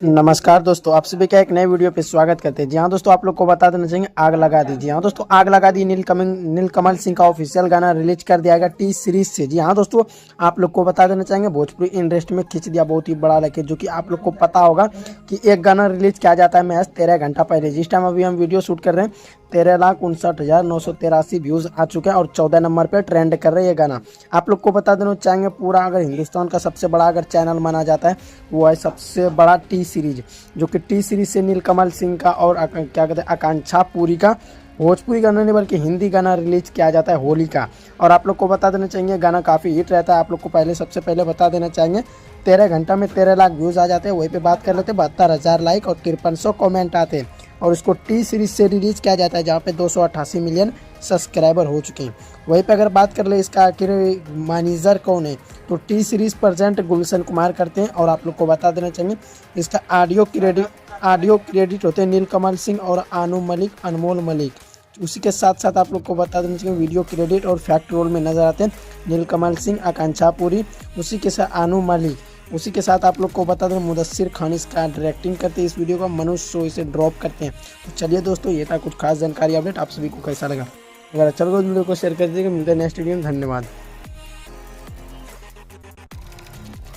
नमस्कार दोस्तों, आप सभी का एक नए वीडियो पे स्वागत करते हैं। जी हाँ दोस्तों, आप लोग को बता देना चाहिए आग लगा दी। जी हाँ दोस्तों, आग लगा दी नीलकमल सिंह का ऑफिशियल गाना रिलीज कर दिया गया टी सीरीज से। जी हाँ दोस्तों, आप लोग को बता देना चाहेंगे भोजपुरी इंडस्ट्री में खींच दिया बहुत ही बड़ा लकीर, जो कि आप लोग को पता होगा कि एक गाना रिलीज किया जाता है महज 13 घंटा पहले। जिस टाइम अभी हम वीडियो शूट कर रहे हैं 13,59,983 व्यूज आ चुके हैं और 14 नंबर पे ट्रेंड कर रहे हैं ये गाना। आप लोग को बता देना चाहेंगे पूरा अगर हिंदुस्तान का सबसे बड़ा अगर चैनल माना जाता है वो है सबसे बड़ा टी सीरीज, जो कि टी सीरीज से नीलकमल सिंह का और क्या कहते हैं आकांक्षा पूरी का भोजपुरी गाना नहीं बल्कि हिंदी गाना रिलीज किया जाता है होली का। और आप लोग को बता देना चाहिए गाना काफ़ी हिट रहता है। आप लोग को सबसे पहले बता देना चाहेंगे 13 घंटा में 13 लाख व्यूज़ आ जाते हैं। वहीं पे बात कर लेते हैं 72,000 लाइक और 5300 कमेंट आते हैं। और इसको टी सीरीज से रिलीज किया जाता है जहाँ पे 288 मिलियन सब्सक्राइबर हो चुके हैं। वहीं पे अगर बात कर ले इसका आखिर मैनेजर कौन है, तो T series present Gulshan Kumar करते हैं। और आप लोग को बता देना चाहिए इसका ऑडियो क्रेडिट होते हैं नीलकमल सिंह और आनू मलिक, अनमोल मलिक। उसी के साथ साथ आप लोग को बता देना चाहिए वीडियो क्रेडिट और फैक्ट रोल में नजर आते हैं नीलकमल सिंह, आकांक्षा पूरी, उसी के साथ आनू मलिक। उसी के साथ आप लोग को बता दें मुदस्सिर खान इसका डायरेक्टिंग करते हैं इस वीडियो का, मनुष्य शो इसे ड्रॉप करते हैं। तो चलिए दोस्तों, ये था कुछ खास जानकारी अपडेट। आप सभी को कैसा लगा? अगर अच्छा लगा वीडियो को शेयर कर दीजिएगा। मिलते हैं नेक्स्ट वीडियो में। धन्यवाद।